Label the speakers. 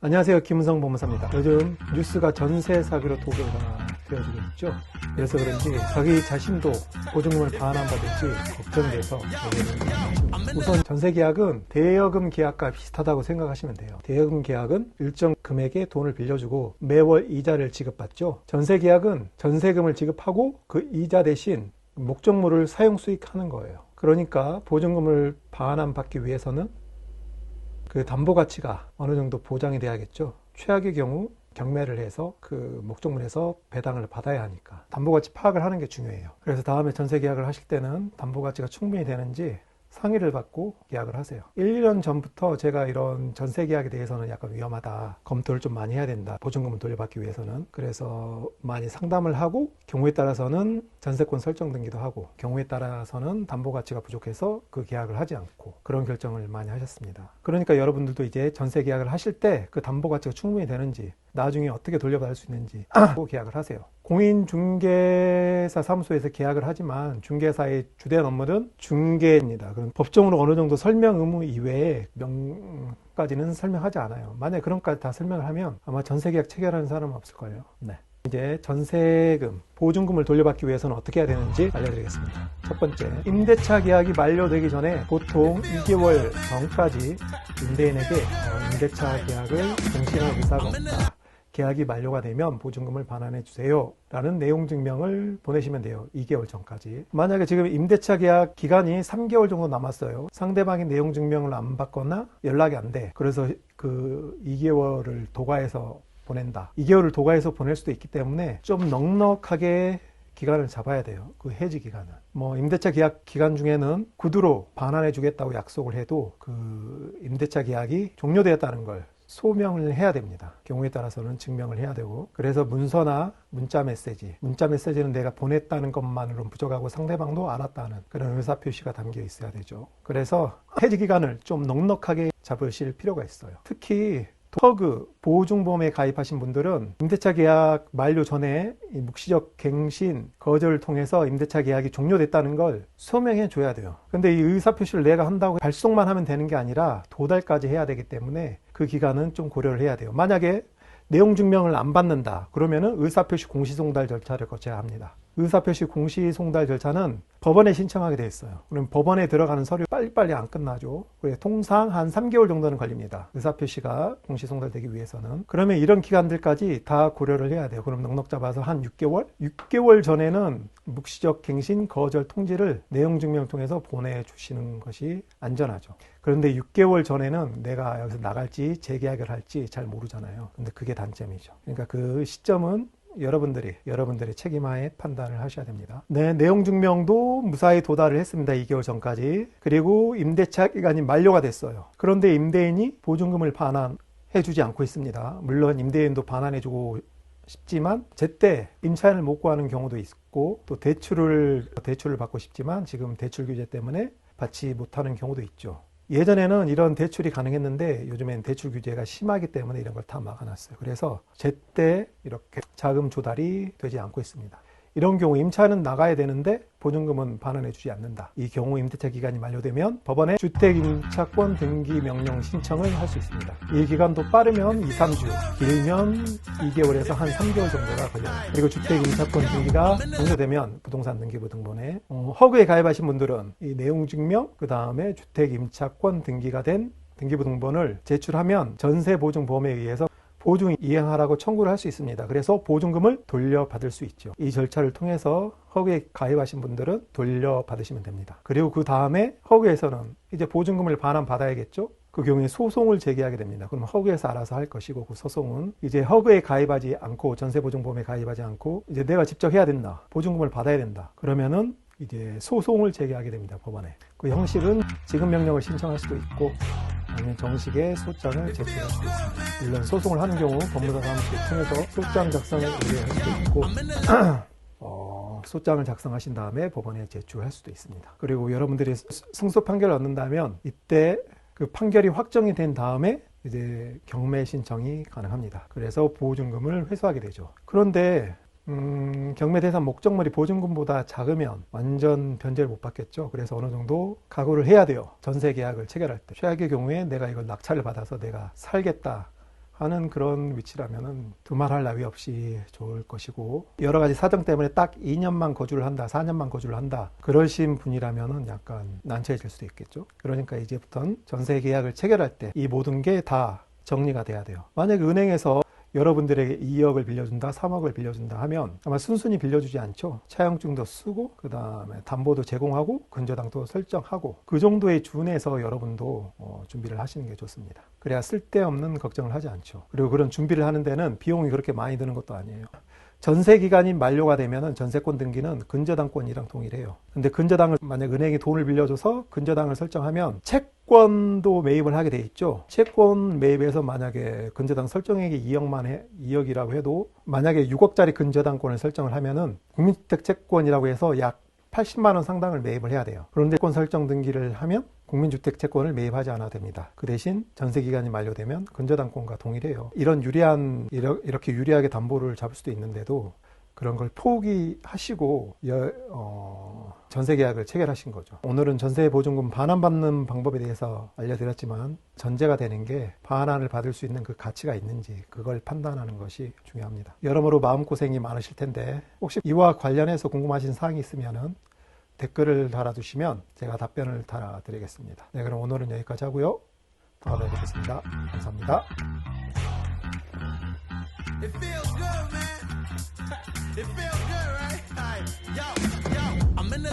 Speaker 1: 안녕하세요. 김은성 법무사입니다. 요즘 뉴스가 전세 사기로 도배가 되어지고 있죠. 그래서 그런지 자기 자신도 보증금을 반환받을지 걱정돼서 얘기를 하십니다. 우선 전세 계약은 대여금 계약과 비슷하다고 생각하시면 돼요. 대여금 계약은 일정 금액의 돈을 빌려주고 매월 이자를 지급받죠. 전세 계약은 전세금을 지급하고 그 이자 대신 목적물을 사용 수익하는 거예요. 그러니까 보증금을 반환받기 위해서는 그 담보 가치가 어느 정도 보장이 돼야겠죠. 최악의 경우 경매를 해서 그 목적물에서 배당을 받아야 하니까 담보 가치 파악을 하는 게 중요해요. 그래서 다음에 전세 계약을 하실 때는 담보 가치가 충분히 되는지 상의를 받고 계약을 하세요. 1, 2년 전부터 제가 이런 전세 계약에 대해서는 약간 위험하다, 검토를 좀 많이 해야 된다, 보증금을 돌려받기 위해서는. 그래서 많이 상담을 하고 경우에 따라서는 전세권 설정 등기도 하고 경우에 따라서는 담보 가치가 부족해서 그 계약을 하지 않고 그런 결정을 많이 하셨습니다. 그러니까 여러분들도 이제 전세 계약을 하실 때 그 담보 가치가 충분히 되는지, 나중에 어떻게 돌려받을 수 있는지 계약을 하세요. 공인중개사 사무소에서 계약을 하지만 중개사의 주된 업무는 중개입니다. 그럼 법정으로 어느 정도 설명 의무 이외에 명까지는 설명하지 않아요. 만약에 그런 것까지 다 설명을 하면 아마 전세계약 체결하는 사람은 없을 거예요. 이제 전세금, 보증금을 돌려받기 위해서는 어떻게 해야 되는지 알려드리겠습니다. 첫 번째, 임대차 계약이 만료되기 전에 보통 2개월 전까지 임대인에게 임대차 계약을 공시할 의사가 없다, 계약이 만료가 되면 보증금을 반환해 주세요 라는 내용 증명을 보내시면 돼요. 2개월 전까지. 만약에 지금 임대차 계약 기간이 3개월 정도 남았어요. 상대방이 내용 증명을 안 받거나 연락이 안 돼. 그래서 그 2개월을 도과해서 보낸다. 2개월을 도과해서 보낼 수도 있기 때문에 좀 넉넉하게 기간을 잡아야 돼요. 그 해지 기간은. 임대차 계약 기간 중에는 구두로 반환해 주겠다고 약속을 해도 그 임대차 계약이 종료되었다는 걸 소명을 해야 됩니다. 경우에 따라서는 증명을 해야 되고. 그래서 문서나 문자 메시지는 내가 보냈다는 것만으로는 부족하고 상대방도 알았다는 그런 의사표시가 담겨 있어야 되죠. 그래서 해지 기간을 좀 넉넉하게 잡으실 필요가 있어요. 특히 허그, 보증보험에 가입하신 분들은 임대차 계약 만료 전에 묵시적 갱신, 거절을 통해서 임대차 계약이 종료됐다는 걸 소명해 줘야 돼요. 근데 이 의사표시를 내가 한다고 발송만 하면 되는 게 아니라 도달까지 해야 되기 때문에 그 기간은 좀 고려를 해야 돼요. 만약에 내용 증명을 안 받는다 그러면은 의사표시 공시송달 절차를 거쳐야 합니다. 의사표시 공시송달 절차는 법원에 신청하게 돼 있어요. 그럼 법원에 들어가는 서류 빨리빨리 안 끝나죠. 통상 한 3개월 정도는 걸립니다. 의사표시가 공시송달되기 위해서는. 그러면 이런 기간들까지 다 고려를 해야 돼요. 그럼 넉넉 잡아서 한 6개월? 6개월 전에는 묵시적 갱신 거절 통지를 내용 증명을 통해서 보내주시는 것이 안전하죠. 그런데 6개월 전에는 내가 여기서 나갈지 재계약을 할지 잘 모르잖아요. 근데 그게 단점이죠. 그러니까 그 시점은 여러분들의 책임하에 판단을 하셔야 됩니다. 네, 내용 증명도 무사히 도달을 했습니다. 2개월 전까지. 그리고 임대차 기간이 만료가 됐어요. 그런데 임대인이 보증금을 반환해주지 않고 있습니다. 물론 임대인도 반환해주고 싶지만 제때 임차인을 못 구하는 경우도 있고, 또 대출을 받고 싶지만 지금 대출 규제 때문에 받지 못하는 경우도 있죠. 예전에는 이런 대출이 가능했는데 요즘엔 대출 규제가 심하기 때문에 이런 걸 다 막아놨어요. 그래서 제때 이렇게 자금 조달이 되지 않고 있습니다. 이런 경우 임차인은 나가야 되는데 보증금은 반환해 주지 않는다. 이 경우 임대차 기간이 만료되면 법원에 주택임차권 등기 명령 신청을 할 수 있습니다. 이 기간도 빠르면 2, 3주, 길면 2개월에서 한 3개월 정도가 걸려요. 그리고 주택임차권 등기가 종료되면 부동산 등기부 등본에 허그에 가입하신 분들은 이 내용 증명, 그 다음에 주택임차권 등기가 된 등기부 등본을 제출하면 전세보증보험에 의해서 보증 이행하라고 청구를 할 수 있습니다. 그래서 보증금을 돌려받을 수 있죠. 이 절차를 통해서 허그에 가입하신 분들은 돌려받으시면 됩니다. 그리고 그 다음에 허그에서는 이제 보증금을 반환받아야겠죠. 그 경우에 소송을 제기하게 됩니다. 그럼 허그에서 알아서 할 것이고, 그 소송은 이제 허그에 가입하지 않고, 전세보증보험에 가입하지 않고 이제 내가 직접 해야 된다, 보증금을 받아야 된다 그러면은 이제 소송을 제기하게 됩니다. 법원에. 그 형식은 지급명령을 신청할 수도 있고 아니면 정식의 소장을 제출할 수도 있습니다. 물론 소송을 하는 경우 법무사 사무실을 통해서 소장 작성을 의뢰할 수도 있고 소장을 작성하신 다음에 법원에 제출할 수도 있습니다. 그리고 여러분들이 승소 판결을 얻는다면 이때 그 판결이 확정이 된 다음에 이제 경매 신청이 가능합니다. 그래서 보증금을 회수하게 되죠. 그런데 경매 대상 목적물이 보증금보다 작으면 완전 변제를 못 받겠죠. 그래서 어느 정도 각오를 해야 돼요. 전세 계약을 체결할 때. 최악의 경우에 내가 이걸 낙찰을 받아서 내가 살겠다 하는 그런 위치라면은 두말할 나위 없이 좋을 것이고, 여러 가지 사정 때문에 딱 2년만 거주를 한다, 4년만 거주를 한다, 그러신 분이라면은 약간 난처해질 수도 있겠죠. 그러니까 이제부터는 전세 계약을 체결할 때 이 모든 게 다 정리가 돼야 돼요. 만약에 은행에서 여러분들에게 2억을 빌려준다, 3억을 빌려준다 하면 아마 순순히 빌려주지 않죠. 차용증도 쓰고, 그 다음에 담보도 제공하고, 근저당도 설정하고, 그 정도에 준해서 여러분도 준비를 하시는 게 좋습니다. 그래야 쓸데없는 걱정을 하지 않죠. 그리고 그런 준비를 하는 데는 비용이 그렇게 많이 드는 것도 아니에요. 전세 기간이 만료가 되면은 전세권 등기는 근저당권이랑 동일해요. 근데 근저당을 만약 은행이 돈을 빌려줘서 근저당을 설정하면 채권도 매입을 하게 돼 있죠. 채권 매입에서 만약에 근저당 설정액이 2억이라고 해도 만약에 6억짜리 근저당권을 설정을 하면은 국민주택 채권이라고 해서 약 80만 원 상당을 매입을 해야 돼요. 그런데 채권 설정 등기를 하면 국민주택 채권을 매입하지 않아도 됩니다. 그 대신 전세기간이 만료되면 근저당권과 동일해요. 이렇게 유리하게 담보를 잡을 수도 있는데도 그런 걸 포기하시고 전세계약을 체결하신 거죠. 오늘은 전세보증금 반환받는 방법에 대해서 알려드렸지만, 전제가 되는 게 반환을 받을 수 있는 그 가치가 있는지 그걸 판단하는 것이 중요합니다. 여러모로 마음고생이 많으실 텐데 혹시 이와 관련해서 궁금하신 사항이 있으면 댓글을 달아주시면 제가 답변을 달아드리겠습니다. 네, 그럼 오늘은 여기까지 하고요. 다음에 뵙겠습니다. 감사합니다. It feels good, man. It feels good, right? Yo, I'm in the